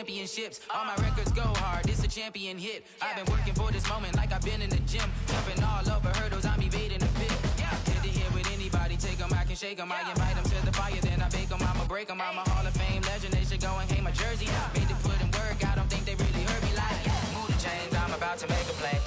championships. All my records go hard, this a champion hit. I've been working for this moment like I've been in the gym. Jumping all over hurdles, I'm evading the pit. Hit to hit with anybody, take them, I can shake them. I invite them to the fire, then I bake them, I'ma break them. I'm a Hall of Fame legend, they should go and hang my jersey. Made to put in work, I don't think they really heard me like. Move the chains, I'm about to make a play.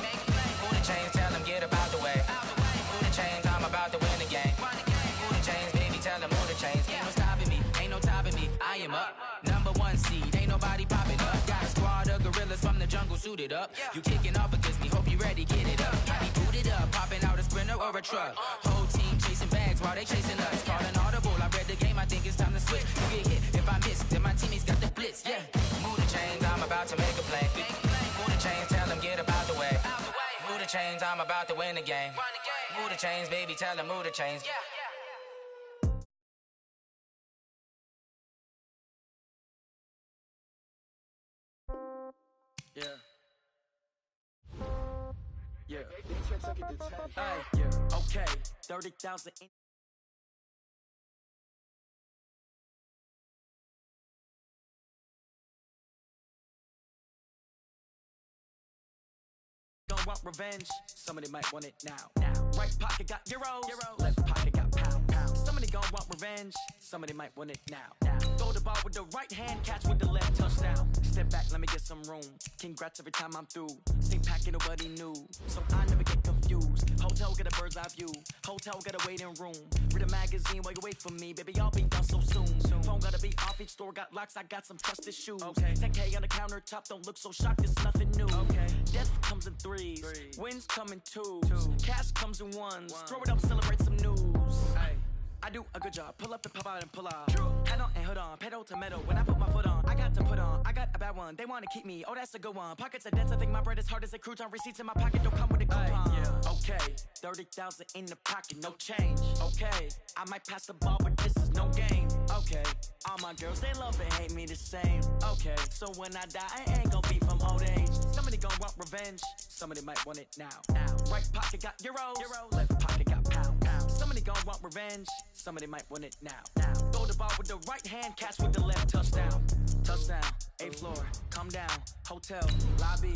Move the chains, tell them get up out the way. Move the chains, I'm about to win the game. Move the chains, baby, tell them move the chains. Ain't no stopping me, ain't no topping me. I am up, #1 seed, ain't nobody popping up. Got a squad of gorillas from the jungle suited up. You kicking off against me, hope you ready, get it up. I be booted up, popping out a sprinter or a truck. Whole team chasing bags while they chasing us. Calling audible, I read the game, I think it's time to switch. You get hit, if I miss, then my teammates got the blitz, yeah. Move the chains, I'm about to make a play. Move the chains, tell them get up out the way. Move the chains, I'm about to win the game. Move the chains, baby, tell them move the chains. Yeah. Yeah. Hey, yeah. Okay. 30,000. Don't want revenge. Somebody might want it now. Right pocket got euros. Left pocket got pound. Somebody gon' want revenge. Somebody might want it now. Throw the ball with the right hand, catch with the left, touchdown. Step back, let me get some room. Congrats every time I'm through. Same packet, nobody knew, so I never get confused. Hotel get a bird's eye view. Hotel got a waiting room. Read a magazine while you wait for me, baby. I'll be done so soon. Phone gotta be off, each store got locks. I got some trusted shoes. 10K on the countertop, don't look so shocked. It's nothing new. Death comes in threes. Wins come in twos. Cash comes in ones. Throw it up, celebrate some news. I do a good job. Pull up and pop out and pull out. Head on and hood on. Pedal to metal. When I put my foot on, I got to put on. I got a bad one. They want to keep me. Oh, that's a good one. Pockets are dense. I think my bread is hard as a crouton. Receipts in my pocket don't come with a coupon. Okay. 30,000 in the pocket. No change. Okay. I might pass the ball, but this is no game. Okay. All my girls, they love and hate me the same. Okay. So when I die, I ain't gonna be from old age. Somebody gonna want revenge. Somebody might want it now. Right pocket got euros. Left pocket got pound. Somebody gonna want revenge. Somebody might want it now. Throw the ball with the right hand, catch with the left, touchdown. Touchdown, 8th floor, come down. Hotel, lobby.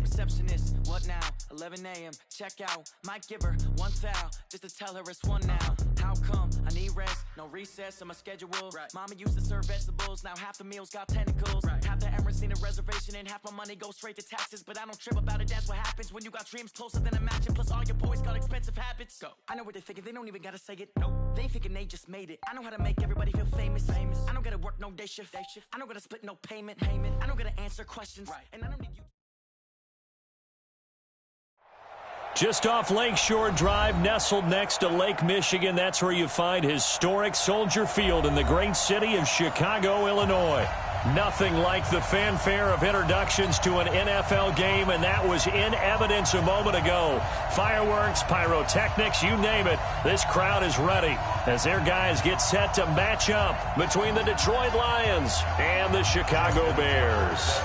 Receptionist, what now? 11 a.m., check out. Might give her one foul, just to tell her it's one now. How come? I need rest, no recess on my schedule. Mama used to serve vegetables, now half the meals got tentacles. Half the Emirates need a reservation and half my money goes straight to taxes. But I don't trip about it, that's what happens when you got dreams closer than a mansion. Plus all your boys got expensive habits. Go. I know what they're thinking, they don't even gotta say it. Nope. They thinking they just made it. I know how to make everybody feel famous. I don't gotta work no day shift. I don't gotta split no payment. I don't gotta answer questions. And I don't need you. Just off Lakeshore Drive, nestled next to Lake Michigan, that's where you find historic Soldier Field in the great city of Chicago, Illinois. Nothing like the fanfare of introductions to an NFL game, and that was in evidence a moment ago. Fireworks, pyrotechnics, you name it, this crowd is ready as their guys get set to match up between the Detroit Lions and the Chicago Bears.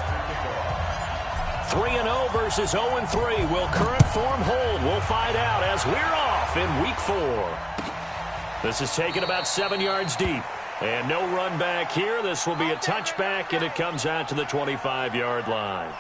3-0 versus 0-3. Will current form hold? We'll find out as we're off in Week 4. This is taken about 7 yards deep. And no run back here. This will be a touchback, and it comes out to the 25-yard line.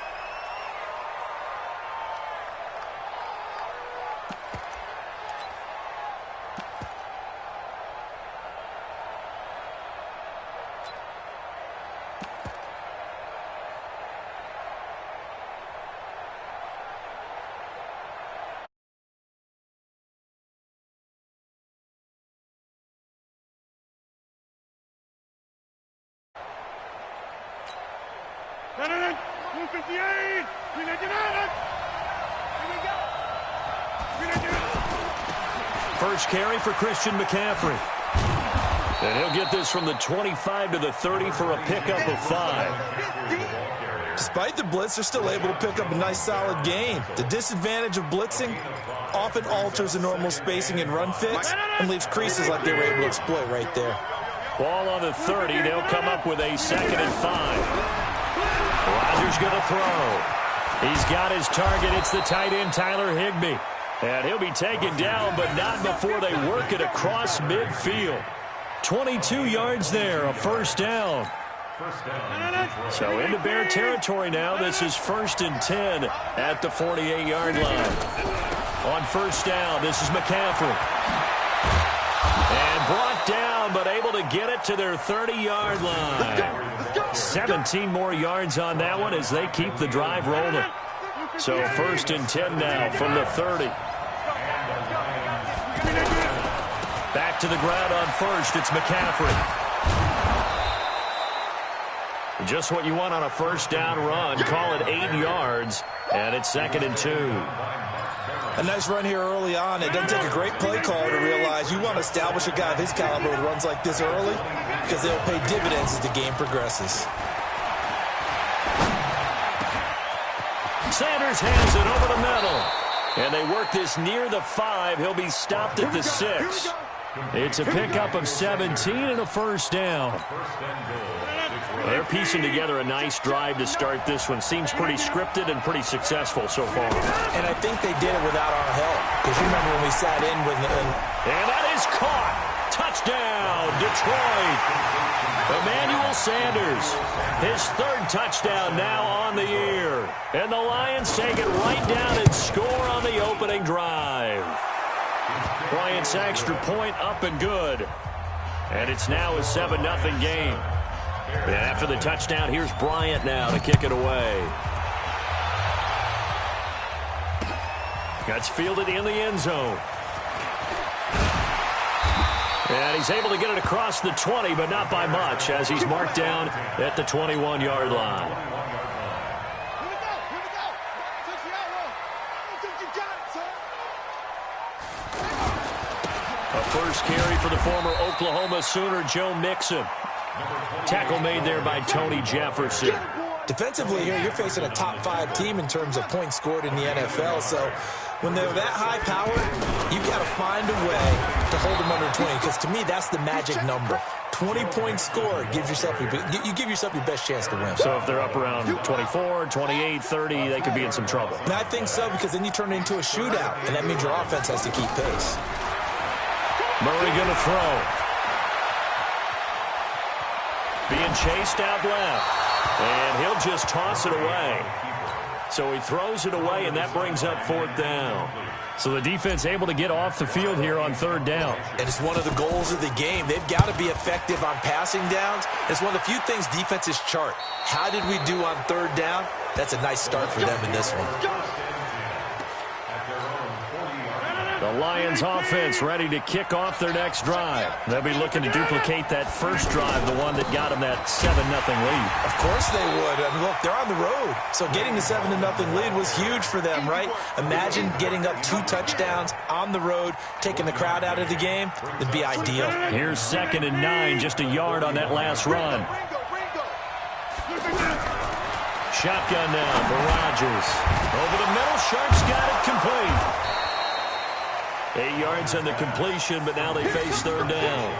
First carry for Christian McCaffrey. And he'll get this from the 25 to the 30 for a pickup of 5. Despite the blitz, they're still able to pick up a nice, solid gain. The disadvantage of blitzing often alters the normal spacing and run fits and leaves creases like they were able to exploit right there. Ball on the 30. They'll come up with a 2nd and 5. Rodgers going to throw. He's got his target. It's the tight end, Tyler Higbee. And he'll be taken down, but not before they work it across midfield. 22 yards there, a first down. So into Bear territory now. This is 1st and 10 at the 48-yard line. On first down, this is McCaffrey. And brought down, but able to get it to their 30-yard line. 17 more yards on that one as they keep the drive rolling. So 1st and 10 now from the 30. Back to the ground on first. It's McCaffrey. Just what you want on a first down run. Call it 8 yards, and it's 2nd and 2. A nice run here early on. It doesn't take a great play caller to realize you want to establish a guy of his caliber with runs like this early because they'll pay dividends as the game progresses. Sanders hands it over the middle. And they work this near the 5. He'll be stopped at the 6. It's a pickup of 17 and a first down. They're piecing together a nice drive to start this one. Seems pretty scripted and pretty successful so far. And I think they did it without our help. Because you remember when we sat in with... And that is caught. Touchdown, Detroit. Emmanuel Sanders. His 3rd touchdown now on the year. And the Lions take it right down and score on the opening drive. Bryant's extra point up and good. And it's now a 7-0 game. And after the touchdown, here's Bryant now to kick it away. That's fielded in the end zone. And he's able to get it across the 20, but not by much, as he's marked down at the 21-yard line. A first carry for the former Oklahoma Sooner, Joe Mixon. Tackle made there by Tony Jefferson. Defensively here, you're facing a top 5 team in terms of points scored in the NFL. So when they're that high powered, you've got to find a way to hold them under 20. Because to me, that's the magic number. 20 points scored gives yourself you give yourself your best chance to win. So if they're up around 24, 28, 30, they could be in some trouble. And I think so, because then you turn it into a shootout, and that means your offense has to keep pace. Murray going to throw. Being chased out left. And he'll just toss it away. So he throws it away, and that brings up 4th down. So the defense able to get off the field here on 3rd down. And it's one of the goals of the game. They've got to be effective on passing downs. It's one of the few things defenses chart. How did we do on 3rd down? That's a nice start for them in this one. The Lions offense ready to kick off their next drive. They'll be looking to duplicate that first drive, the one that got them that 7-0 lead. Of course they would. I mean, look, they're on the road. So getting the 7-0 lead was huge for them, right? Imagine getting up 2 touchdowns on the road, taking the crowd out of the game. It'd be ideal. Here's 2nd and 9, just a yard on that last run. Shotgun now for Rodgers. Over the middle, Sharp's got it complete. 8 yards on the completion, but now they face 3rd down.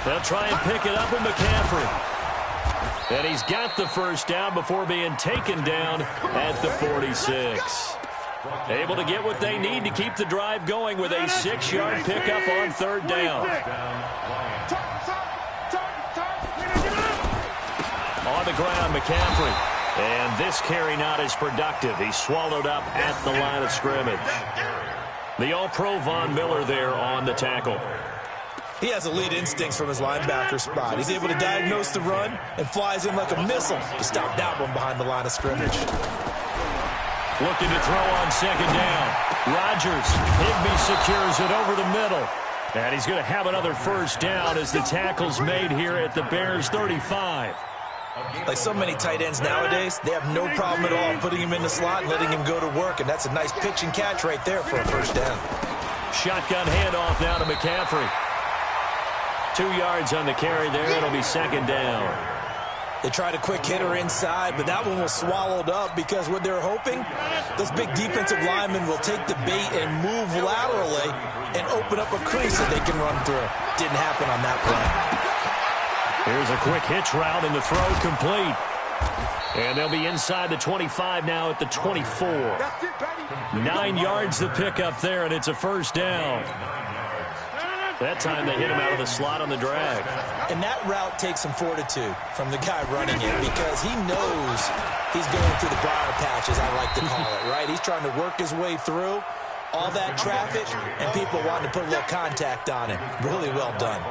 They'll try and pick it up with McCaffrey. And he's got the first down before being taken down at the 46. Able to get what they need to keep the drive going with a 6-yard pickup on 3rd down. On the ground, McCaffrey. And this carry not as productive. He's swallowed up at the line of scrimmage. The All-Pro Von Miller there on the tackle. He has elite instincts from his linebacker spot. He's able to diagnose the run and flies in like a missile to stop that one behind the line of scrimmage. Looking to throw on 2nd down. Rodgers. Higbee secures it over the middle. And he's going to have another first down as the tackle's made here at the Bears' 35. Like so many tight ends nowadays, they have no problem at all putting him in the slot and letting him go to work. And that's a nice pitch and catch right there for a first down. Shotgun handoff now to McCaffrey. 2 yards on the carry there. It'll be 2nd down. They tried a quick hitter inside, but that one was swallowed up because what they're hoping, those big defensive linemen will take the bait and move laterally and open up a crease that they can run through. Didn't happen on that play. Here's a quick hitch route, and the throw complete. And they'll be inside the 25 now at the 24. 9 yards the pickup there, and it's a first down. That time they hit him out of the slot on the drag. And that route takes some fortitude from the guy running it because he knows he's going through the briar patch, as I like to call it, right? He's trying to work his way through all that traffic and people wanting to put a little contact on him. Really well done.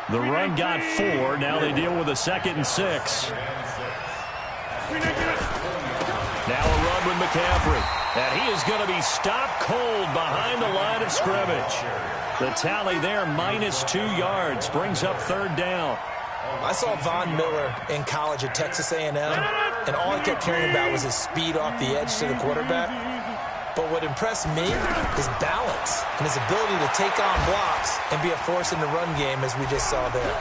The run got 4. Now they deal with a 2nd and 6. Now a run with McCaffrey. And he is going to be stopped cold behind the line of scrimmage. The tally there, -2 yards, brings up 3rd down. I saw Von Miller in college at Texas A&M, and all I kept hearing about was his speed off the edge to the quarterback. But what impressed me, his balance and his ability to take on blocks and be a force in the run game, as we just saw there.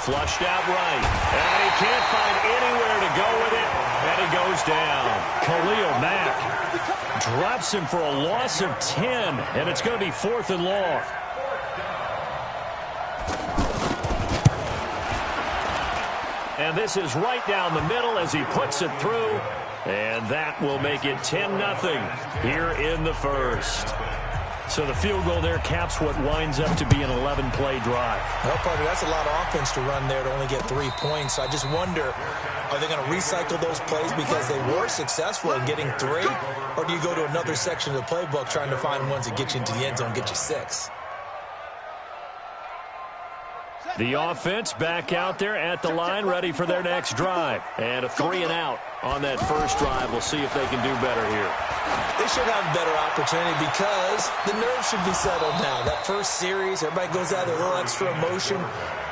Flushed out right, and he can't find anywhere to go with it, and he goes down. Khalil Mack drops him for a loss of 10, and it's going to be 4th and long. And this is right down the middle as he puts it through, and that will make it 10-0 here in the first. So the field goal there caps what winds up to be an 11-play drive. Well, partner, that's a lot of offense to run there to only get 3 points. So I just wonder, are they going to recycle those plays because they were successful in getting 3? Or do you go to another section of the playbook trying to find ones that get you into the end zone and get you 6? The offense back out there at the line, ready for their next drive. And a 3 and out on that first drive. We'll see if they can do better here. They should have a better opportunity because the nerves should be settled now. That first series, everybody goes out with a little extra emotion.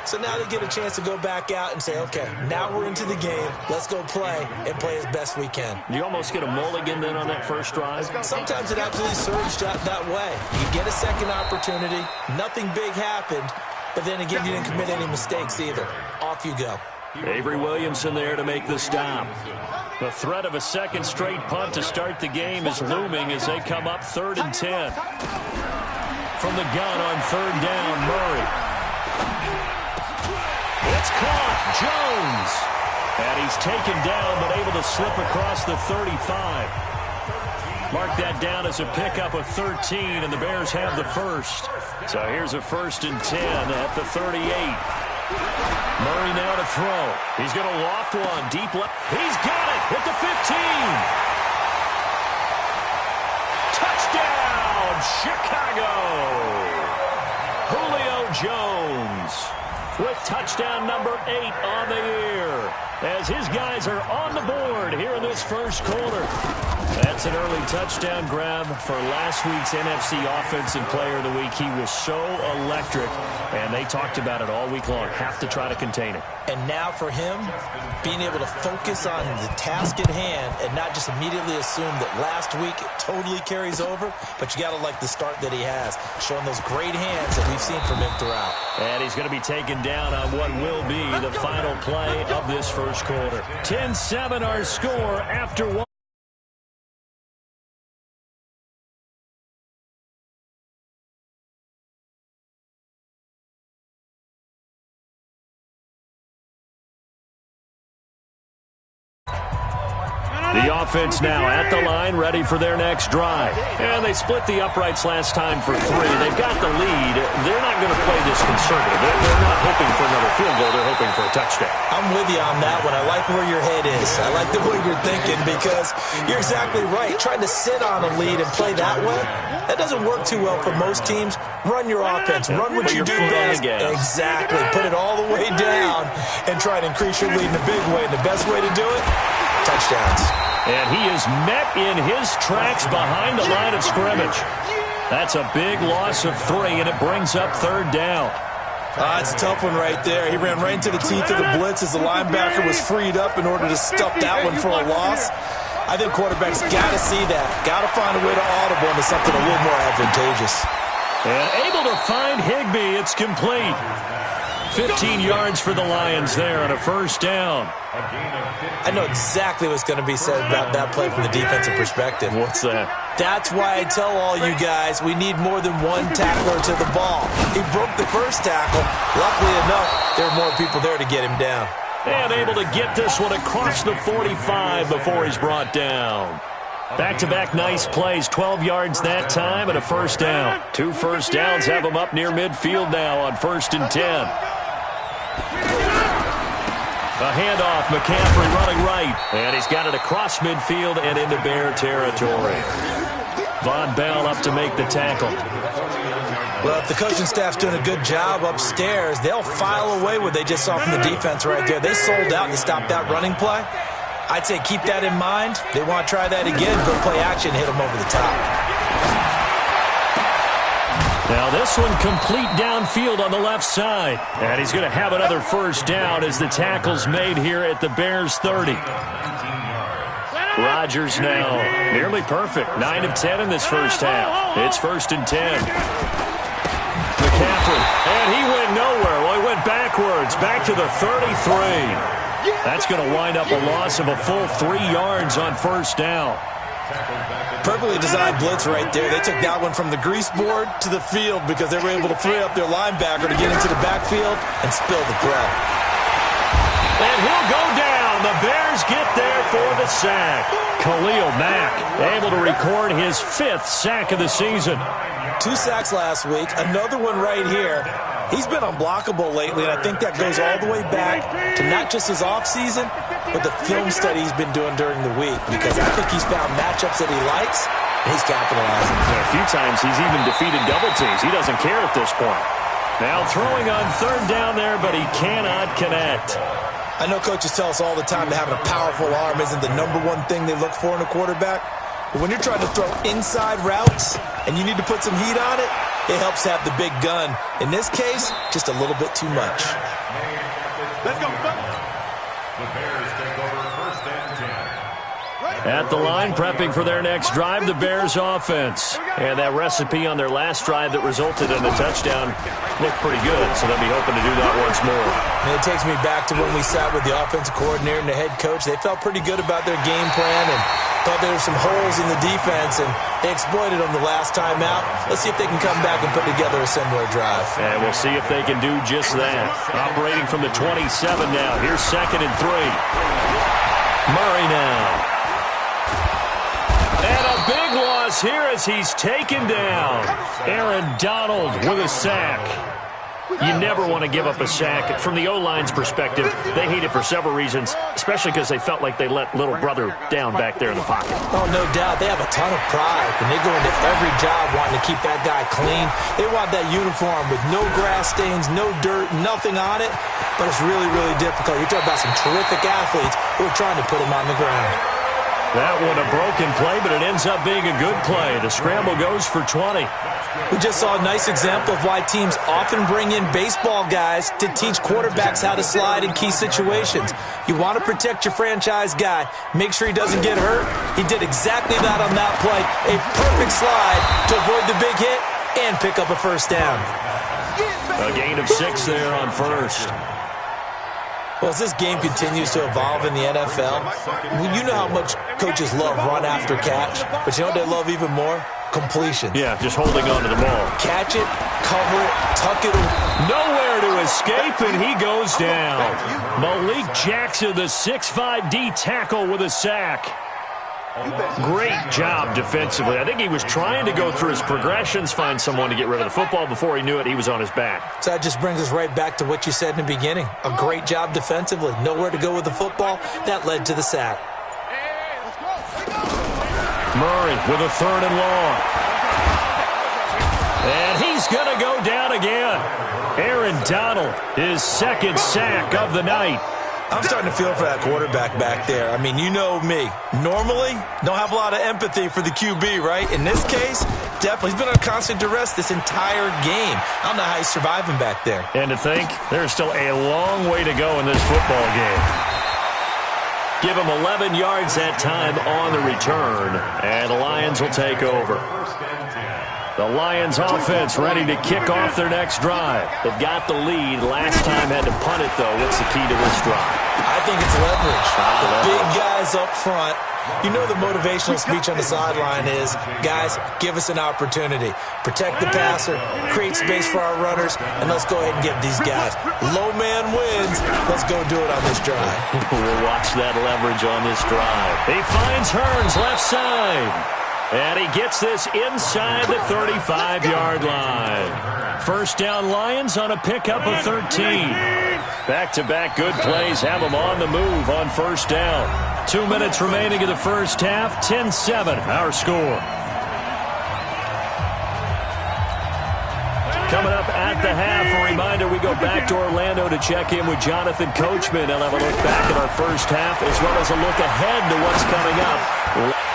So now they get a chance to go back out and say, okay, now we're into the game. Let's go play and play as best we can. You almost get a mulligan then on that first drive? Sometimes it absolutely serves that way. You get a second opportunity. Nothing big happened. But then again, you didn't commit any mistakes either. Off you go. Avery Williamson there to make the stop. The threat of a second straight punt to start the game is looming as they come up 3rd and 10. From the gun on 3rd down, Murray. It's caught, Jones. And he's taken down but able to slip across the 35. Mark that down as a pickup of 13, and the Bears have the first. So here's a 1st and 10 at the 38. Murray now to throw. He's going to loft one deep left. He's got it at the 15. Touchdown, Chicago. Julio Jones with touchdown number 8 on the year as his guys are on the board here in this first quarter. That's an early touchdown grab for last week's NFC Offensive Player of the Week. He was so electric, and they talked about it all week long. Have to try to contain it. And now for him, being able to focus on the task at hand and not just immediately assume that last week it totally carries over, but you got to like the start that he has, showing those great hands that we've seen from him throughout. And he's going to be taken down on what will be the final play of this first quarter. 10-7 our score after 1. The offense now at the line, ready for their next drive. And they split the uprights last time for 3. They've got the lead. They're not going to play this conservative. They're not hoping for another field goal. They're hoping for a touchdown. I'm with you on that one. I like where your head is. I like the way you're thinking because you're exactly right. Trying to sit on a lead and play that way, that doesn't work too well for most teams. Run your offense. Run what you do best. Exactly. Put it all the way down and try to increase your lead in a big way. And the best way to do it, touchdowns. And he is met in his tracks behind the line of scrimmage. That's a big loss of 3, and it brings up 3rd down. It's a tough one right there. He ran right into the teeth of the blitz as the linebacker was freed up in order to stuff that one for a loss. I think quarterbacks got to see that. Got to find a way to audible into something a little more advantageous. And able to find Higbee. It's complete. 15 yards for the Lions there on a first down. I know exactly what's going to be said about that play from the defensive perspective. What's that? That's why I tell all you guys we need more than one tackler to the ball. He broke the first tackle. Luckily enough, there were more people there to get him down. And able to get this one across the 45 before he's brought down. Back-to-back nice plays, 12 yards that time and a first down. 2 first downs have him up near midfield now on 1st and 10. A handoff, McCaffrey running right, and he's got it across midfield and into Bear territory. Von Bell up to make the tackle. Well, if the coaching staff's doing a good job upstairs, they'll file away what they just saw from the defense right there. They sold out to stop that running play. I'd say keep that in mind. They want to try that again, go play action, hit them over the top. Now this one complete downfield on the left side. And he's going to have another first down as the tackle's made here at the Bears 30. Rodgers now nearly perfect. 9 of 10 in this first half. It's 1st and 10. McCaffrey, and he went nowhere. Well, he went backwards, back to the 33. That's going to wind up a loss of a full 3 yards on first down. Perfectly designed blitz right there. They took that one from the grease board to the field because they were able to free up their linebacker to get into the backfield and spill the threat. And he'll go down. The Bears get there for the sack. Khalil Mack able to record his 5th sack of the season. 2 sacks last week, another one right here. He's been unblockable lately, and I think that goes all the way back to not just his offseason, but the film study he's been doing during the week, because I think he's found matchups that he likes, and he's capitalizing. A few times he's even defeated double teams. He doesn't care at this point. Now throwing on 3rd down there, but he cannot connect. I know coaches tell us all the time that having a powerful arm isn't the #1 thing they look for in a quarterback. But when you're trying to throw inside routes and you need to put some heat on it, it helps have the big gun. In this case, just a little bit too much. Let's go. The Bears take over 1st and 10. At the line, prepping for their next drive, the Bears offense. And that recipe on their last drive that resulted in a touchdown looked pretty good, so they'll be hoping to do that once more. And it takes me back to when we sat with the offensive coordinator and the head coach. They felt pretty good about their game plan and thought there were some holes in the defense, and they exploited them the last time out. Let's see if they can come back and put together a similar drive. And we'll see if they can do just that. Operating from the 27 now. Here's 2nd and 3. Murray now. And a big loss here as he's taken down. Aaron Donald with a sack. You never want to give up a sack. From the O-line's perspective, they hate it for several reasons, especially because they felt like they let little brother down back there in the pocket. Oh, no doubt. They have a ton of pride. And they go into every job wanting to keep that guy clean. They want that uniform with no grass stains, no dirt, nothing on it. But it's really, really difficult. You're talking about some terrific athletes who are trying to put him on the ground. That one a broken play, but it ends up being a good play. The scramble goes for 20. We just saw a nice example of why teams often bring in baseball guys to teach quarterbacks how to slide in key situations. You want to protect your franchise guy. Make sure he doesn't get hurt. He did exactly that on that play. A perfect slide to avoid the big hit and pick up a first down. A gain of 6 there on 1st. Well, as this game continues to evolve in the NFL, you know how much coaches love run after catch, but you know what they love even more? Completion. Yeah, just holding on to the ball. Catch it, cover it, tuck it. Nowhere to escape, and he goes down. Malik Jackson, the 6'5" D tackle with a sack. Great job defensively. I think he was trying to go through his progressions, find someone to get rid of the football. Before he knew it, he was on his back. So that just brings us right back to what you said in the beginning. A great job defensively. Nowhere to go with the football. That led to the sack. Murray with a 3rd and long. And he's going to go down again. Aaron Donald, his 2nd sack of the night. I'm starting to feel for that quarterback back there. I mean, you know me. Normally, don't have a lot of empathy for the QB, right? In this case, definitely. He's been on constant duress this entire game. I don't know how he's surviving back there. And to think, there's still a long way to go in this football game. Give him 11 yards that time on the return, and the Lions will take over. The Lions offense ready to kick off their next drive. They've got the lead. Last time had to punt it, though. What's the key to this drive? I think it's leverage. The big guys up front. You know the motivational speech on the sideline is, guys, give us an opportunity. Protect the passer, create space for our runners, and let's go ahead and give these guys. Low man wins. Let's go do it on this drive. We'll watch that leverage on this drive. He finds Hearns left side. And he gets this inside the 35-yard line. First down Lions on a pickup of 13. Back-to-back good plays have them on the move on first down. 2 minutes remaining in the first half. 10-7 our score. Coming up at the half, a reminder, we go back to Orlando to check in with Jonathan Coachman. He'll have a look back at our first half as well as a look ahead to what's coming up.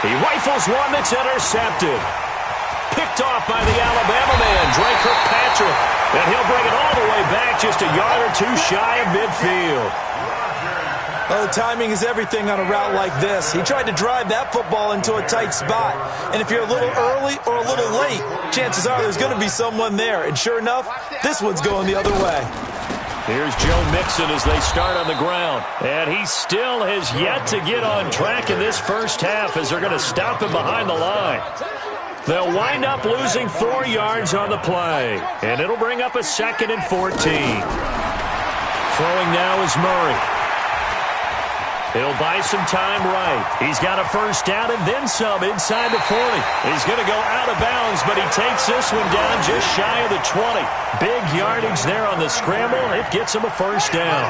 He rifles one that's intercepted. Picked off by the Alabama man, Drake Kirkpatrick. And he'll bring it all the way back just a yard or two shy of midfield. Oh, timing is everything on a route like this. He tried to drive that football into a tight spot. And if you're a little early or a little late, chances are there's going to be someone there. And sure enough, this one's going the other way. Here's Joe Mixon as they start on the ground. And he still has yet to get on track in this first half as they're going to stop him behind the line. They'll wind up losing 4 yards on the play. And it'll bring up a 2nd and 14. Throwing now is Murray. He'll buy some time right. He's got a first down and then some inside the 40. He's going to go out of bounds, but he takes this one down just shy of the 20. Big yardage there on the scramble. It gets him a first down.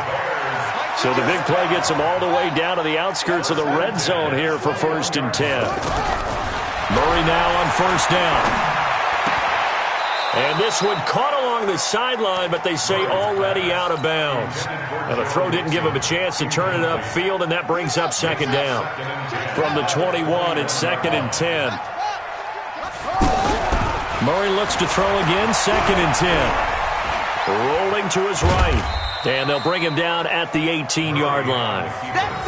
So the big play gets him all the way down to the outskirts of the red zone here for 1st and 10. Murray now on first down. And this one caught along the sideline, but they say already out of bounds. And the throw didn't give him a chance to turn it upfield, and that brings up 2nd down. From the 21, it's 2nd and 10. Murray looks to throw again, 2nd and 10. Rolling to his right. And they'll bring him down at the 18-yard line.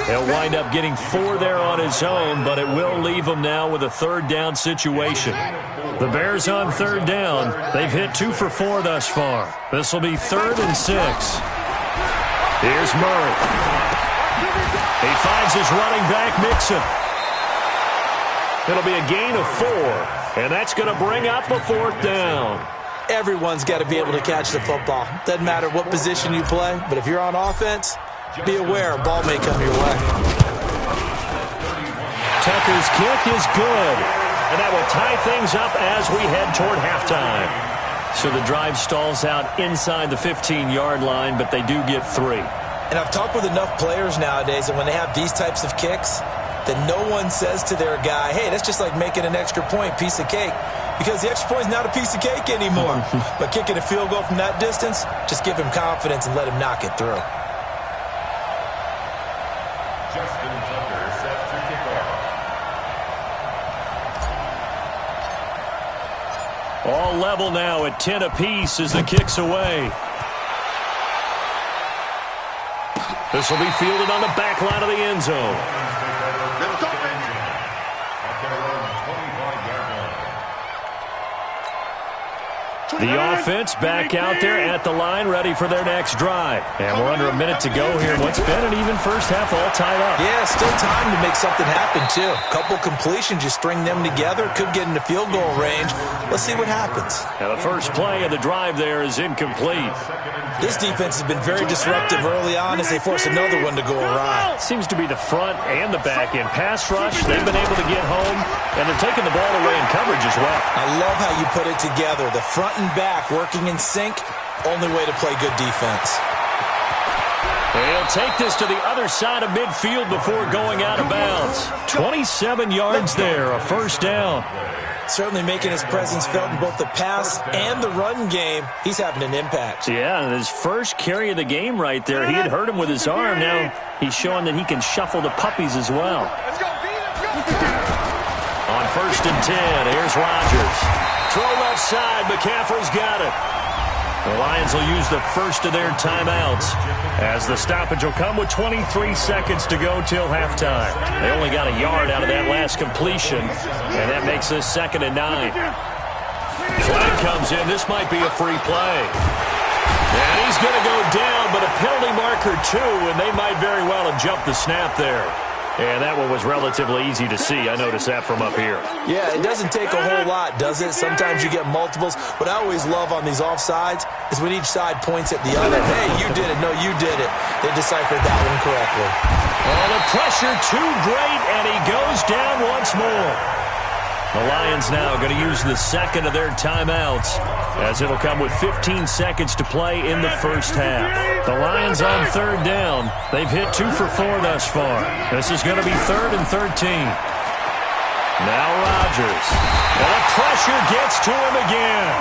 He'll wind up getting 4 there on his own, but it will leave him now with a 3rd down situation. The Bears on 3rd down. They've hit 2 for 4 thus far. This will be 3rd and 6. Here's Murray. He finds his running back, Mixon. It'll be a gain of 4, and that's going to bring up a 4th down. Everyone's got to be able to catch the football. Doesn't matter what position you play, but if you're on offense, be aware a ball may come your way. Tucker's kick is good, and that will tie things up as we head toward halftime. So the drive stalls out inside the 15-yard line, but they do get 3. And I've talked with enough players nowadays that when they have these types of kicks, that no one says to their guy, hey, that's just like making an extra point, piece of cake. Because the extra point is not a piece of cake anymore. But kicking a field goal from that distance, just give him confidence and let him knock it through. Justin Tucker set to kick off. All level now at 10 apiece as the kick's away. This will be fielded on the back line of the end zone. The offense back out there at the line, ready for their next drive. And we're under a minute to go here. What's been an even first half, all tied up. Yeah, still time to make something happen, too. Couple completions, you string them together, could get into field goal range. Let's see what happens. Now the first play of the drive there is incomplete. This defense has been very disruptive early on as they force another one to go awry. Seems to be the front and the back end. Pass rush, they've been able to get home, and they're taking the ball away in coverage as well. I love how you put it together. The front and back working in sync, only way to play good defense. He'll take this to the other side of midfield before going out of bounds. 27 yards there, a first down. Certainly making his presence felt in both the pass and the run game. He's having an impact. Yeah, and his first carry of the game right there, he had hurt him with his arm. Now he's showing that he can shuffle the puppies as well. On 1st and 10, here's Rodgers. Throw left side, McCaffrey's got it. The Lions will use the first of their timeouts as the stoppage will come with 23 seconds to go till halftime. They only got a yard out of that last completion, and that makes this 2nd and 9. Flag comes in. This might be a free play. And he's going to go down, but a penalty marker too, and they might very well have jumped the snap there. And that one was relatively easy to see. I noticed that from up here. Yeah, it doesn't take a whole lot, does it? Sometimes you get multiples. What I always love on these offsides is when each side points at the other. Hey, you did it. No, you did it. They deciphered that one correctly. Oh, the pressure too great, and he goes down once more. The Lions now going to use the second of their timeouts, as it'll come with 15 seconds to play in the first half. The Lions on third down. They've hit 2 for 4 thus far. This is going to be 3rd and 13. Now Rodgers. And the pressure gets to him again.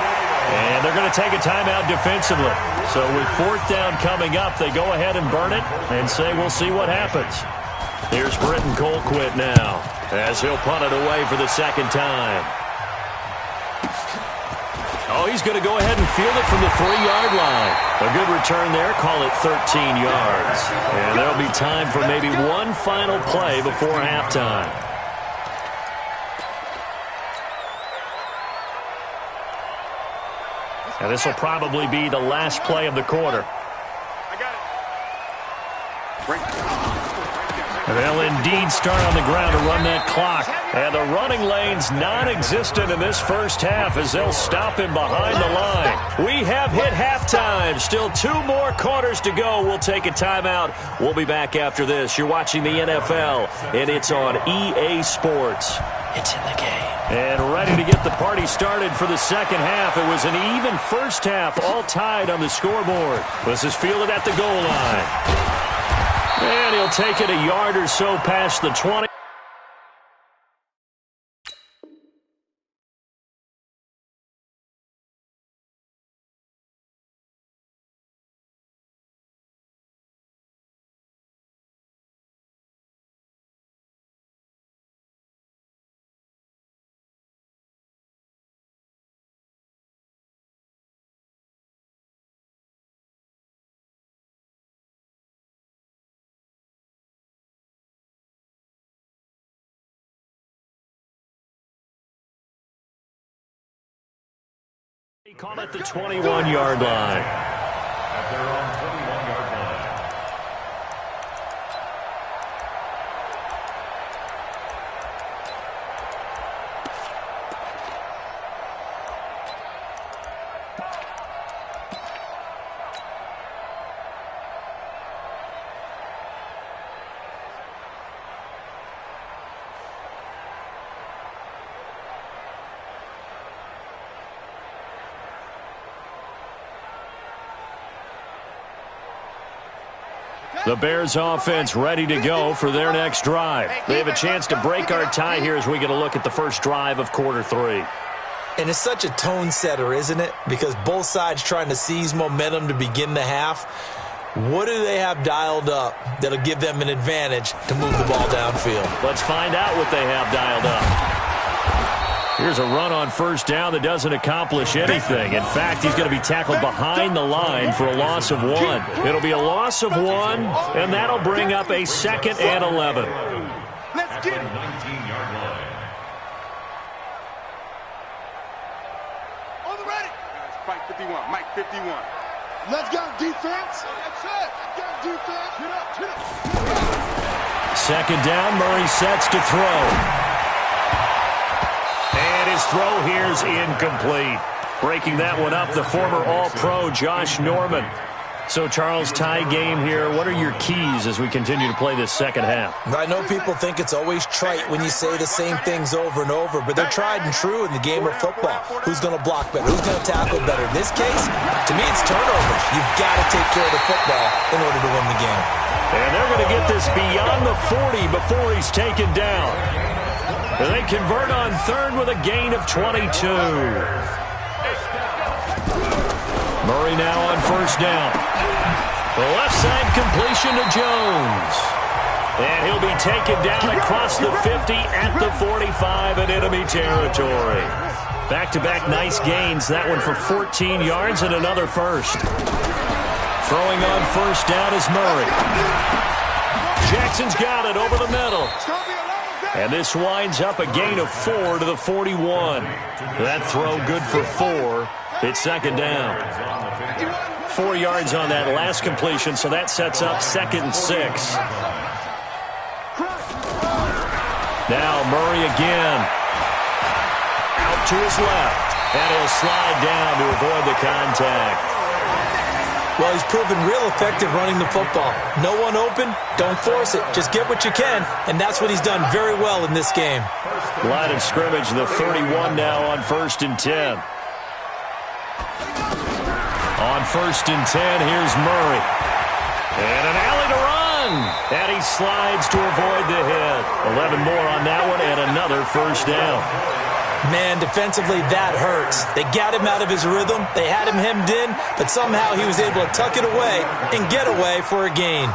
And they're going to take a timeout defensively. So with 4th down coming up, they go ahead and burn it and say we'll see what happens. Here's Britton Colquitt now, as he'll punt it away for the second time. Oh, he's going to go ahead and field it from the 3-yard line. A good return there. Call it 13 yards. And there'll be time for maybe one final play before halftime. And this will probably be the last play of the quarter. I got it. They'll indeed start on the ground to run that clock. And the running lane's non-existent in this first half as they'll stop him behind the line. We have hit halftime. Still 2 more quarters to go. We'll take a timeout. We'll be back after this. You're watching the NFL, and it's on EA Sports. It's in the game. And ready to get the party started for the second half. It was an even first half, all tied on the scoreboard. This is fielded at the goal line. And he'll take it a yard or so past the 20. Call it the 21-yard line. At their own 21-yard line. The Bears offense ready to go for their next drive. They have a chance to break our tie here as we get a look at the first drive of quarter 3. And it's such a tone setter, isn't it? Because both sides trying to seize momentum to begin the half. What do they have dialed up that'll give them an advantage to move the ball downfield? Let's find out what they have dialed up. Here's a run on first down that doesn't accomplish anything. In fact, he's going to be tackled behind the line for a loss of 1. It'll be a loss of 1, and that'll bring up a 2nd and 11. Let's get it. 19-yard line. On the ready. Mike 51. Mike 51. Let's go, defense. That's it. Let's go, defense. Get up, get up. Second down, Murray sets to throw. And his throw here's incomplete. Breaking that one up, the former All-Pro Josh Norman. So, Charles, tie game here. What are your keys as we continue to play this second half? I know people think it's always trite when you say the same things over and over, but they're tried and true in the game of football. Who's going to block better? Who's going to tackle better? In this case, to me, it's turnovers. You've got to take care of the football in order to win the game. And they're going to get this beyond the 40 before he's taken down. And they convert on third with a gain of 22. Murray now on first down. The left side completion to Jones. And he'll be taken down across the 50 at the 45 in enemy territory. Back-to-back nice gains. That one for 14 yards and another first. Throwing on first down is Murray. Jackson's got it over the middle. It's going to be a long day. And this winds up a gain of 4 to the 41. That throw good for 4. It's second down. 4 yards on that last completion, so that sets up 2nd and 6. Now Murray again. Out to his left. And he'll slide down to avoid the contact. Well, he's proven real effective running the football. No one open, don't force it. Just get what you can, and that's what he's done very well in this game. Line of scrimmage, the 31 now on 1st and 10. On 1st and 10, here's Murray. And an alley to run. And he slides to avoid the hit. 11 more on that one, and another first down. Man, defensively, that hurts. They got him out of his rhythm. They had him hemmed in, but somehow he was able to tuck it away and get away for a gain.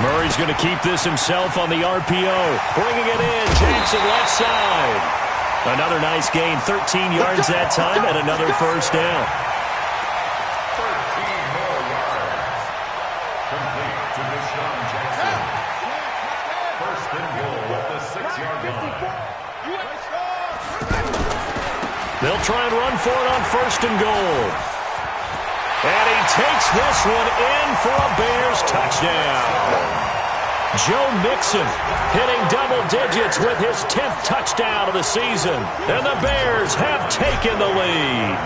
Murray's going to keep this himself on the RPO. Bringing it in, Jackson left side. Another nice gain, 13 yards that time, and another first down. They'll try and run for it on 1st and goal. And he takes this one in for a Bears touchdown. Joe Mixon hitting double digits with his 10th touchdown of the season. And the Bears have taken the lead.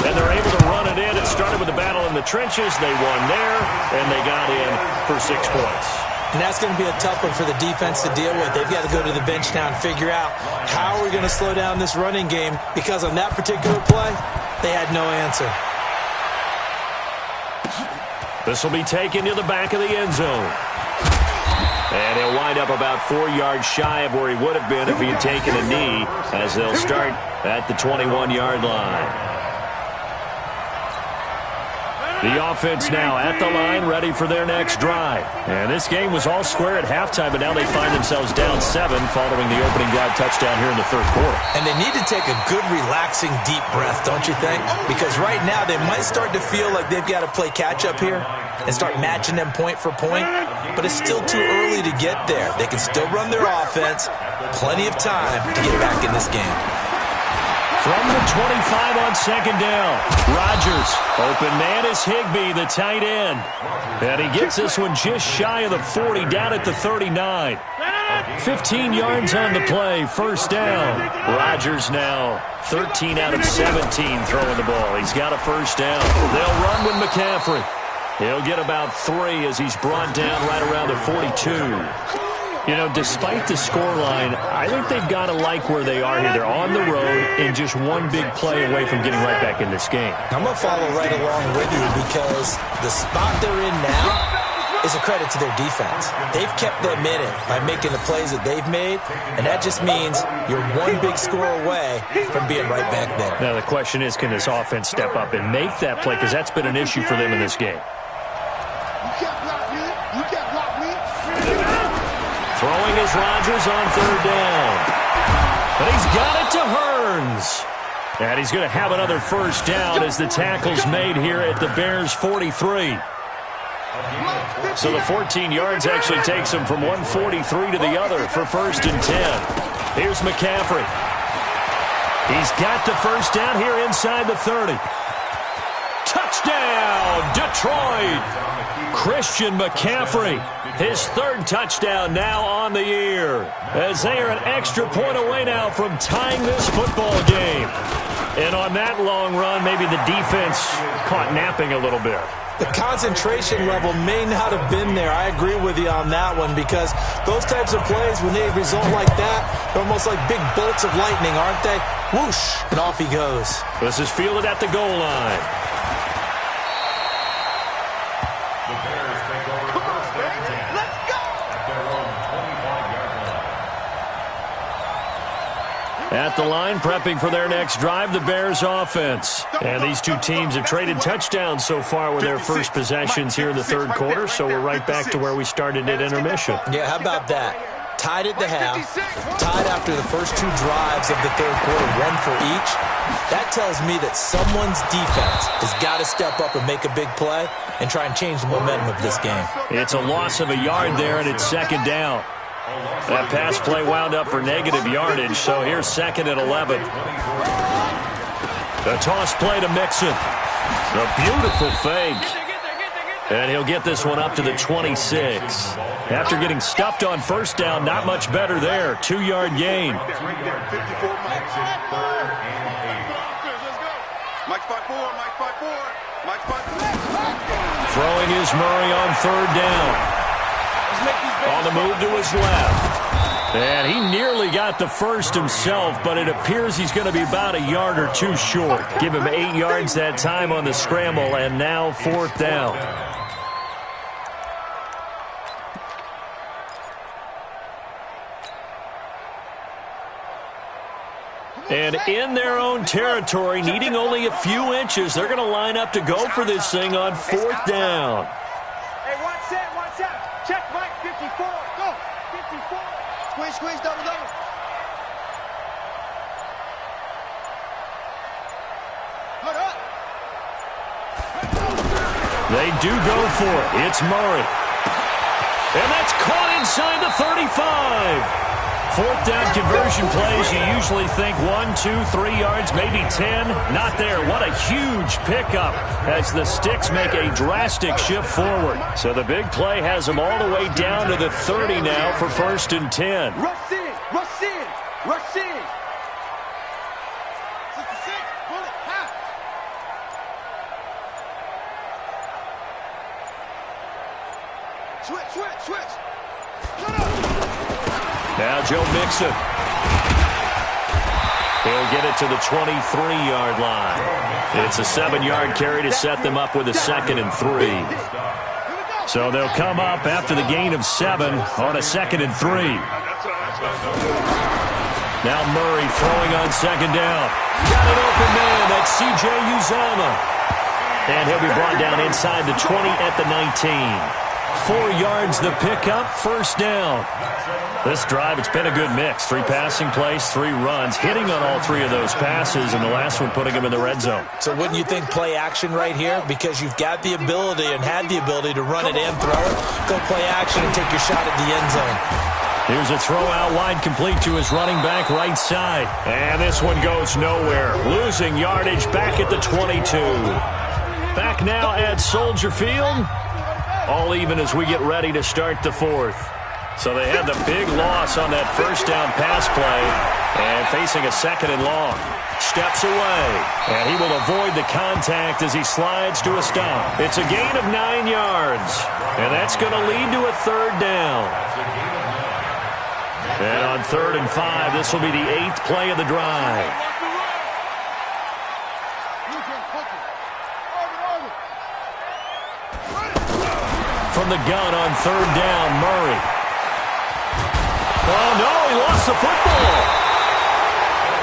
And they're able to run it in. It started with a battle in the trenches. They won there, and they got in for 6 points. And that's going to be a tough one for the defense to deal with. They've got to go to the bench now and figure out how are we going to slow down this running game, because on that particular play, they had no answer. This will be taken to the back of the end zone. And he'll wind up about 4 yards shy of where he would have been if he had taken a knee, as they'll start at the 21-yard line. The offense now at the line, ready for their next drive. And this game was all square at halftime, but now they find themselves down 7 following the opening drive touchdown here in the 3rd quarter. And they need to take a good, relaxing, deep breath, don't you think? Because right now they might start to feel like they've got to play catch-up here and start matching them point for point. But it's still too early to get there. They can still run their offense. Plenty of time to get back in this game. From the 25 on 2nd down, Rodgers. Open man is Higbee, the tight end. And he gets this one just shy of the 40, down at the 39. 15 yards on the play, 1st down. Rodgers now 13 out of 17 throwing the ball. He's got a 1st down. They'll run with McCaffrey. He'll get about 3 as he's brought down right around the 42. You know, despite the scoreline, I think they've got to like where they are here. They're on the road and just one big play away from getting right back in this game. I'm going to follow right along with you, because the spot they're in now is a credit to their defense. They've kept them in it by making the plays that they've made, and that just means you're one big score away from being right back there. Now, the question is, can this offense step up and make that play? Because that's been an issue for them in this game. Throwing is Rodgers on 3rd down. But he's got it to Hearns. And he's going to have another 1st down as the tackle's made here at the Bears' 43. So the 14 yards actually takes him from one 43 to the other for 1st and 10. Here's McCaffrey. He's got the 1st down here inside the 30. Touchdown, Detroit! Christian McCaffrey, his 3rd touchdown now on the year, as they are an extra point away now from tying this football game. And on that long run, maybe the defense caught napping a little bit. The concentration level may not have been there. I agree with you on that one, because those types of plays, when they result like that, they're almost like big bolts of lightning, aren't they? Whoosh, and off he goes. This is fielded at the goal line. At the line, prepping for their next drive, the Bears offense. And these two teams have traded touchdowns so far with their first possessions here in the 3rd quarter, so we're right back to where we started at intermission. Yeah, how about that? tied at the half, tied after the first 2 drives of the third quarter, 1 for each. That tells me that someone's defense has got to step up and make a big play and try and change the momentum of this game. It's a loss of a yard there, and it's second down. That pass play wound up for negative yardage, so here's second and 11. The toss play to Mixon. A beautiful fake. And he'll get this one up to the 26. After getting stuffed on first down, not much better there. 2-yard gain. Throwing is Murray on third down. On the move to his left. And he nearly got the first himself, but it appears he's going to be about a yard or 2 short. Give him 8 yards that time on the scramble, and now fourth down. And in their own territory, needing only a few inches, they're going to line up to go for this thing on fourth down. Hey, watch that, watch that. Check Mike, 54. Go, 54. Squeeze, squeeze, double, double. Hold up. They do go for it. It's Murray. And that's caught inside the 35. Fourth down conversion plays, you usually think 1, 2, 3 yards, maybe 10. Not there. What a huge pickup as the sticks make a drastic shift forward. So the big play has them all the way down to the 30 now for first and 10. Rush in, rush in, rush in. 66, pull it, half. Switch, switch, switch. Shut up. Now Joe Mixon. He'll get it to the 23-yard line. It's a 7-yard carry to set them up with a second and 3. So they'll come up after the gain of 7 on a second and 3. Now Murray throwing on second down. Got an open man. That's C.J. Uzomah. And he'll be brought down inside the 20 at the 19. 4 yards the pickup, first down. This drive, it's been a good mix. 3 passing plays, 3 runs, hitting on all 3 of those passes, and the last one putting them in the red zone. So wouldn't you think play action right here? Because you've got the ability and had the ability to run it and throw it. Go play action and take your shot at the end zone. Here's a throw out wide complete to his running back right side. And this one goes nowhere. Losing yardage back at the 22. Back now at Soldier Field. All even as we get ready to start the fourth. So they had the big loss on that first down pass play and facing a second and long. Steps away, and he will avoid the contact as he slides to a stop. It's a gain of 9 yards, and that's going to lead to a third down. And on 3rd and 5, this will be the 8th play of the drive. From the gun on 3rd down, Murray. Oh, no, he lost the football.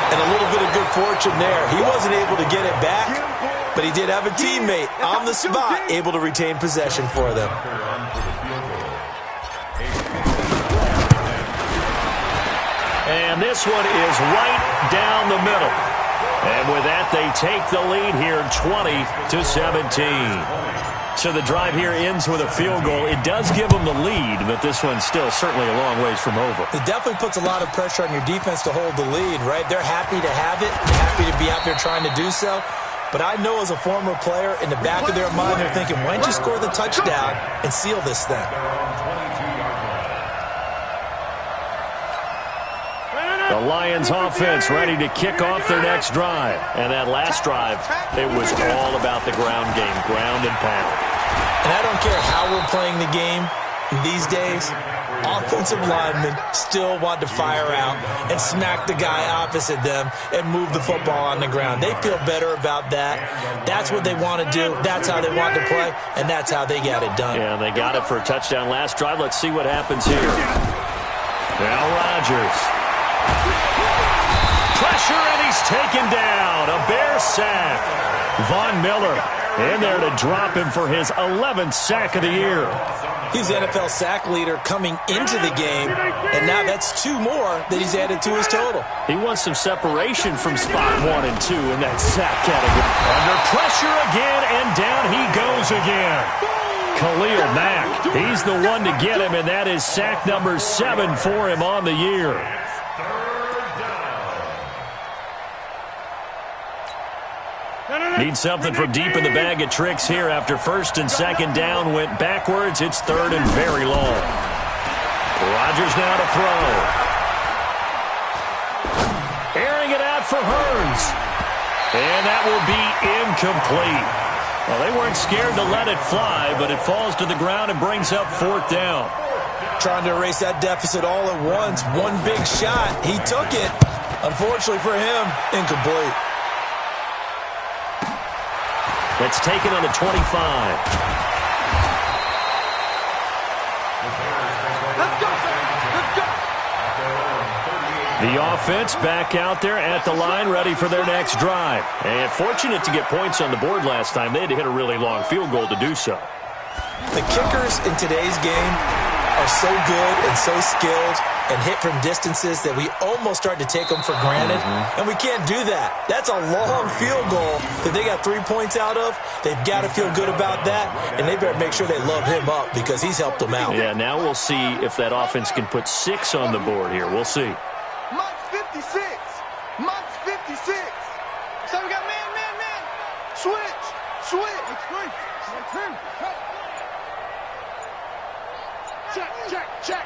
And a little bit of good fortune there. He wasn't able to get it back, but he did have a teammate on the spot able to retain possession for them. And this one is right down the middle. And with that, they take the lead here 20-17. So the drive here ends with a field goal. It does give them the lead, but this one's still certainly a long ways from over. It definitely puts a lot of pressure on your defense to hold the lead, right? They're happy to have it, happy to be out there trying to do so. But I know as a former player, in the back of their mind, they're thinking, why don't you score the touchdown and seal this thing? The Lions offense ready to kick off their next drive. And that last drive, it was all about the ground game, ground and pound. And I don't care how we're playing the game these days, offensive linemen still want to fire out and smack the guy opposite them and move the football on the ground. They feel better about that. That's what they want to do. That's how they want to play, and that's how they got it done. Yeah, they got it for a touchdown last drive. Let's see what happens here. Now Rodgers. pressure, and he's taken down. A Bear sack. Von Miller in there to drop him for his 11th sack of the year. He's the NFL sack leader coming into the game, and now that's 2 more that he's added to his total. He wants some separation from spot 1 and 2 in that sack category. Under pressure again, and down he goes again. Khalil Mack, he's the one to get him, and that is sack number 7 for him on the year. Need something from deep in the bag of tricks here after first and second down went backwards. It's third and very long. Rodgers now to throw. Airing it out for Hurns. And that will be incomplete. Well, they weren't scared to let it fly, but it falls to the ground and brings up 4th down. Trying to erase that deficit all at once. One big shot. He took it. Unfortunately for him, incomplete. That's taken on the 25. Let's go, let's go. The offense back out there at the line, ready for their next drive. And fortunate to get points on the board last time. They had to hit a really long field goal to do so. The kickers in today's game are so good and so skilled and hit from distances that we almost start to take them for granted, and we can't do that. That's a long field goal that they got 3 points out of. They've got to feel good about that, and they better make sure they love him up because he's helped them out. Yeah, now we'll see if that offense can put 6 on the board here. We'll see. Monk's 56. Monk's 56. So we got man. Switch. Check.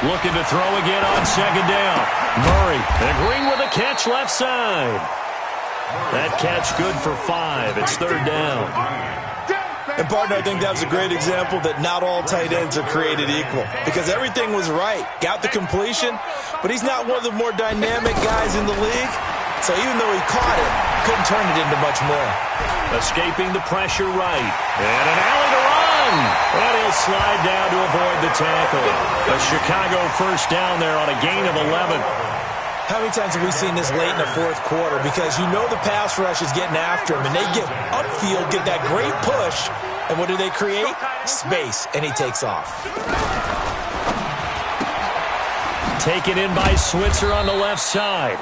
Looking to throw again on second down. Murray agreeing with a catch left side. That catch good for 5. It's third down. And, partner, I think that was a great example that not all tight ends are created equal because everything was right. Got the completion, but he's not one of the more dynamic guys in the league. So even though he caught it, couldn't turn it into much more. Escaping the pressure right. And an alley to run. And he'll slide down to avoid the tackle. A Chicago first down there on a gain of 11. How many times have we seen this late in the fourth quarter? Because you know the pass rush is getting after him, and they get upfield, get that great push, and what do they create? Space, and he takes off. Taken in by Switzer on the left side.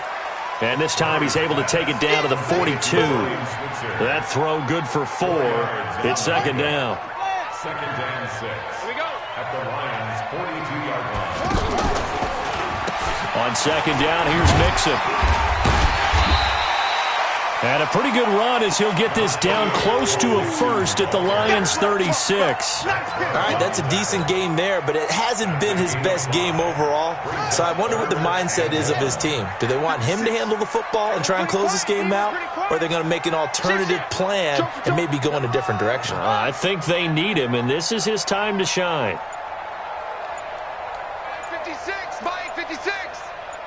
And this time he's able to take it down to the 42. That throw good for 4. It's second down. Second and 6. Here we go. At the Lions' 42-yard line. On second down, here's Mixon. And a pretty good run as he'll get this down close to a first at the Lions' 36. All right, that's a decent game there, but it hasn't been his best game overall. So I wonder what the mindset is of his team. Do they want him to handle the football and try and close this game out? Or are they going to make an alternative plan and maybe go in a different direction? I think they need him, and this is his time to shine. 56, buying 56.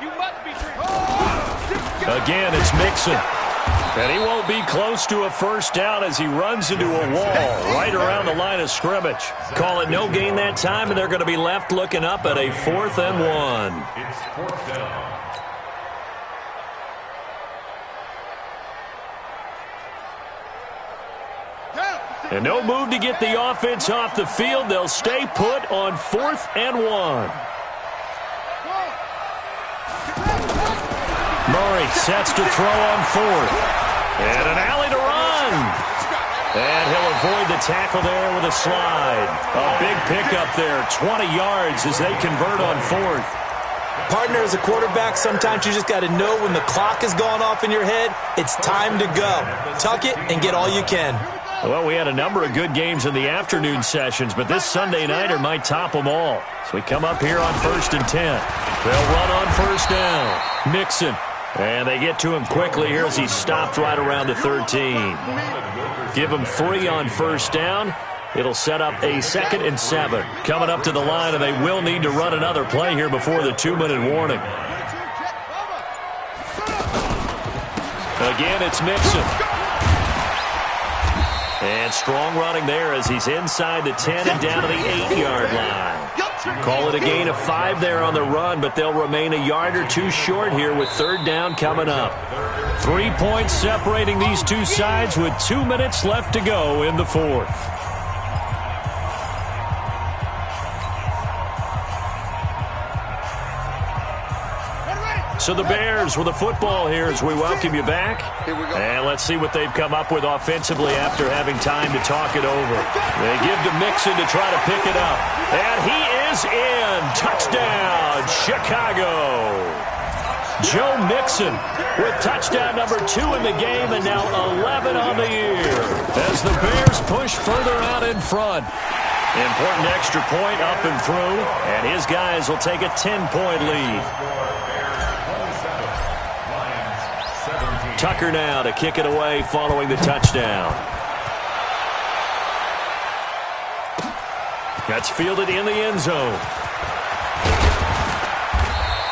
You must be drinking. Again, it's Mixon. And he won't be close to a first down as he runs into a wall right around the line of scrimmage. Call it no gain that time, and they're going to be left looking up at a 4th and 1. It's 4th down. And no move to get the offense off the field. They'll stay put on 4th and 1. Murray sets to throw on 4th. And an alley to run. And he'll avoid the tackle there with a slide. A big pickup there, 20 yards as they convert on 4th. Partner, as a quarterback, sometimes you just got to know when the clock has gone off in your head, it's time to go. Tuck it and get all you can. Well, we had a number of good games in the afternoon sessions, but this Sunday nighter might top them all. So we come up here on 1st and 10. They'll run on first down. Mixon. And they get to him quickly here as he stopped right around the 13. Give him 3 on first down. It'll set up a 2nd and 7. Coming up to the line, and they will need to run another play here before the 2-minute warning. Again, it's Mixon. And strong running there as he's inside the 10 and down to the 8-yard line. Call it a gain of 5 there on the run, but they'll remain a yard or two short here with third down coming up. 3 points separating these two sides with 2 minutes left to go in the fourth. So the Bears with the football here as we welcome you back. Here we go. And let's see what they've come up with offensively after having time to talk it over. They give to Mixon to try to pick it up. And he is in. Touchdown, Chicago. Joe Mixon with touchdown number 2 in the game and now 11 on the year as the Bears push further out in front. Important extra point up and through, and his guys will take a 10-point lead. Tucker now to kick it away following the touchdown. That's fielded in the end zone.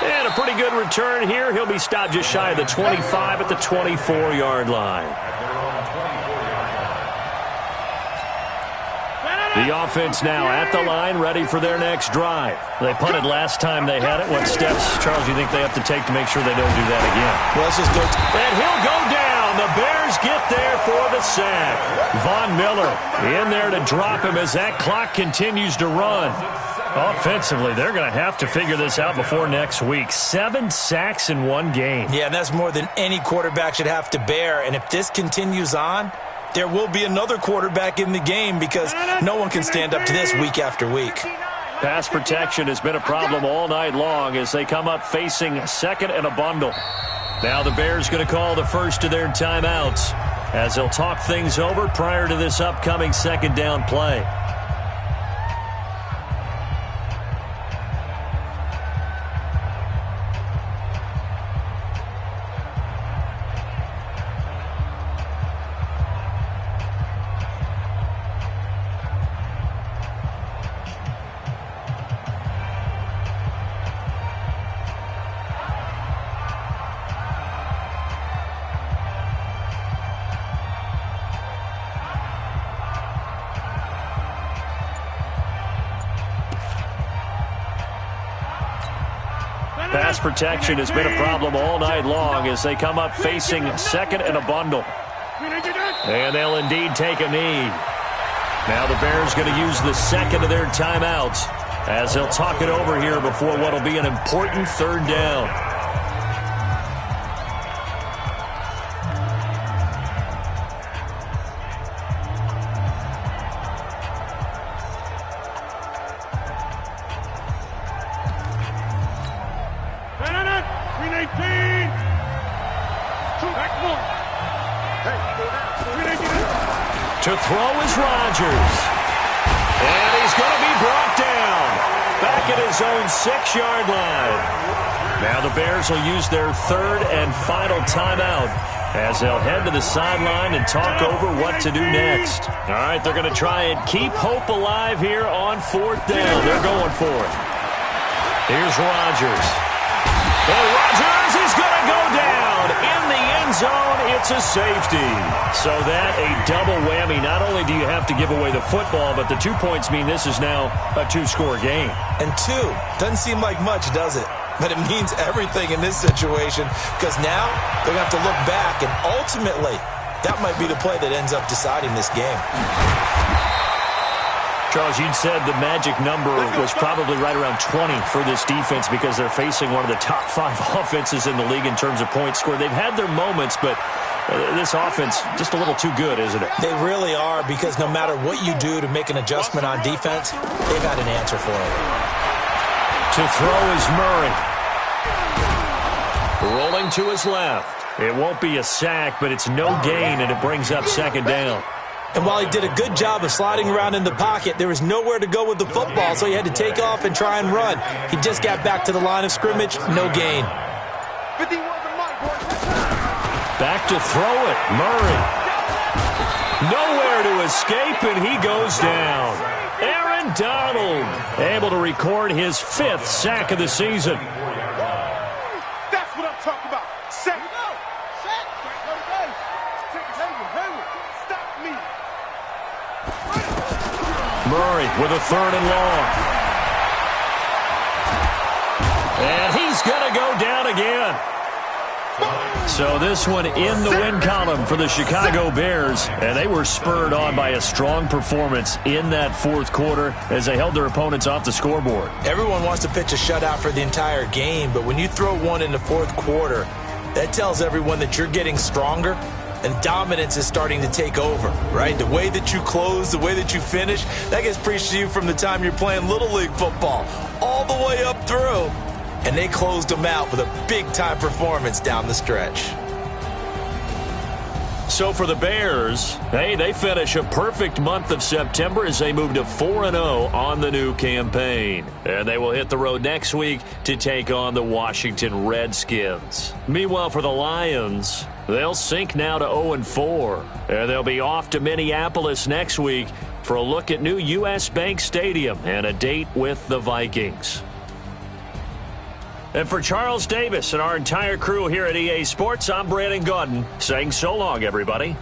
And a pretty good return here. He'll be stopped just shy of the 25 at the 24-yard line. The offense now at the line, ready for their next drive. They punted last time they had it. What steps, Charles, do you think they have to take to make sure they don't do that again? Well, let's just go. And he'll go down. The Bears get there for the sack. Von Miller in there to drop him as that clock continues to run. Offensively, they're going to have to figure this out before next week. 7 sacks in one game. Yeah, and that's more than any quarterback should have to bear. And if this continues on, there will be another quarterback in the game because no one can stand up to this week after week. Pass protection has been a problem all night long as they come up facing second and a bundle. Now the Bears going to call the first of their timeouts as they'll talk things over prior to this upcoming second down play. Pass protection has been a problem all night long as they come up facing second and a bundle. And they'll indeed take a knee. Now the Bears going to use the second of their timeouts as they'll talk it over here before what will be an important third down. To throw is Rodgers. And he's going to be brought down. Back at his own 6-yard line. Now the Bears will use their third and final timeout as they'll head to the sideline and talk over what to do next. All right, they're going to try and keep hope alive here on fourth down. They're going for it. Here's Rodgers. And Rodgers is going to go down in the end zone. It's a safety. So that a double whammy. Not only do you have to give away the football, but the 2 points mean this is now a 2-score game. And 2 doesn't seem like much, does it? But it means everything in this situation because now they're going to have to look back, and ultimately that might be the play that ends up deciding this game. Charles, you'd said the magic number was probably right around 20 for this defense because they're facing one of the top 5 offenses in the league in terms of points scored. They've had their moments, but this offense just a little too good, isn't it? They really are because no matter what you do to make an adjustment on defense, they've had an answer for it. To throw is Murray. Rolling to his left. It won't be a sack, but it's no gain, and it brings up second down. And while he did a good job of sliding around in the pocket, there was nowhere to go with the football, so he had to take off and try and run. He just got back to the line of scrimmage, no gain. Back to throw it, Murray. Nowhere to escape, and he goes down. Aaron Donald able to record his 5th sack of the season. That's what I'm talking about. Sack. Murray with a 3rd and long. So this one in the win column for the Chicago Bears, and they were spurred on by a strong performance in that fourth quarter as they held their opponents off the scoreboard. Everyone wants to pitch a shutout for the entire game, but when you throw one in the fourth quarter, that tells everyone that you're getting stronger and dominance is starting to take over, right? The way that you close, the way that you finish, that gets preached to you from the time you're playing Little League football all the way up through. And they closed them out with a big-time performance down the stretch. So for the Bears, hey, they finish a perfect month of September as they move to 4-0 on the new campaign. And they will hit the road next week to take on the Washington Redskins. Meanwhile, for the Lions, they'll sink now to 0-4. And they'll be off to Minneapolis next week for a look at new U.S. Bank Stadium and a date with the Vikings. And for Charles Davis and our entire crew here at EA Sports, I'm Brandon Gaudin saying so long, everybody.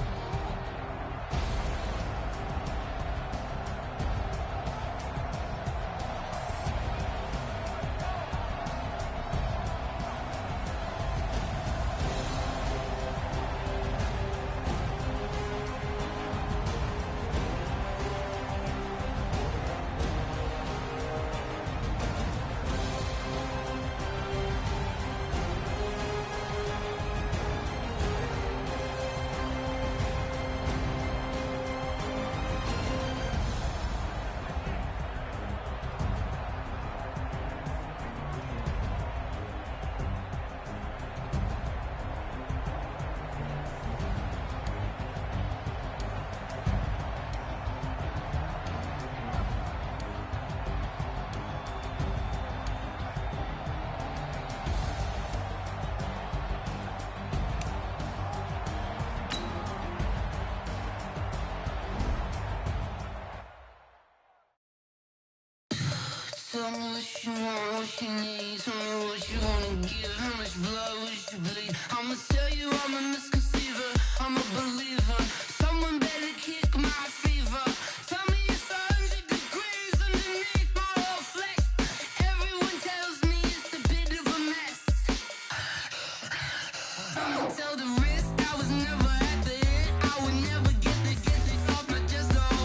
Tell me what you want, what you need. Tell me what you wanna give. How much blood would you bleed? I'ma tell you I'm a misconceiver. I'm a believer. Someone better kick my fever. Tell me it's 100 degrees underneath my whole flesh. Everyone tells me it's a bit of a mess. I'ma tell the risk I was never at the end. I would never get this off my chest though.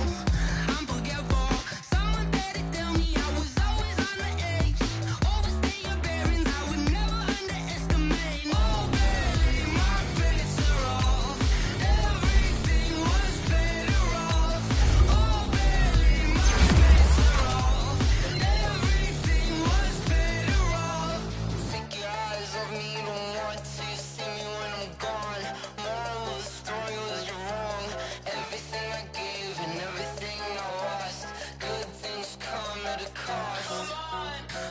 I'm forgetful. Someone better tell me I was always on the edge. Overstay your bearings, I would never underestimate. Oh baby, my bets are off. Everything was better off. Oh baby, my bets are off. Everything was better off. Take your eyes off me, don't want to see me when I'm gone. Moral of the story was you're wrong. Everything I gave and everything I lost. Good things come at a cost.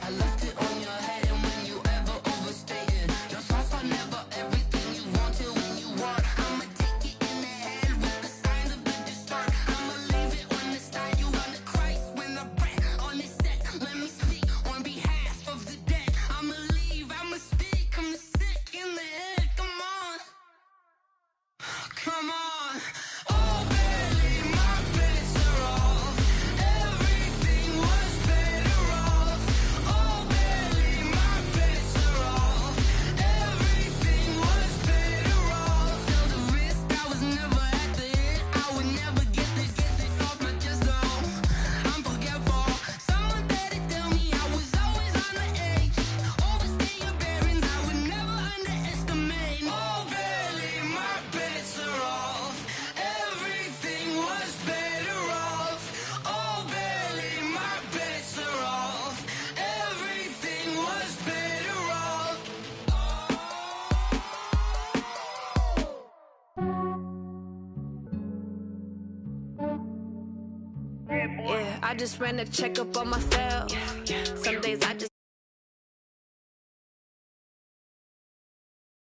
I left it on your head and when you ever overstay it. Your thoughts are never everything you want till when you want. I'ma take it in the head with the signs of the distort. I'ma leave it on the side. You on the Christ when I breath on this set. Let me speak on behalf of the dead. I'ma leave, I'ma speak. I'm sick in the head. Come on. Come on. Oh baby, my bets are off. Everything was better off. Oh baby, my bets are off. Everything was better off. Till the risk I was never at the end. I would never get this off my chest though. I'm forgetful. Someone better tell me I was always on the edge. Overstay your bearings, I would never underestimate. Oh baby, my bets are off. Everything was better off. Oh baby, my bets are off. Everything was better off. Yeah, I just ran a checkup on myself. Some days I just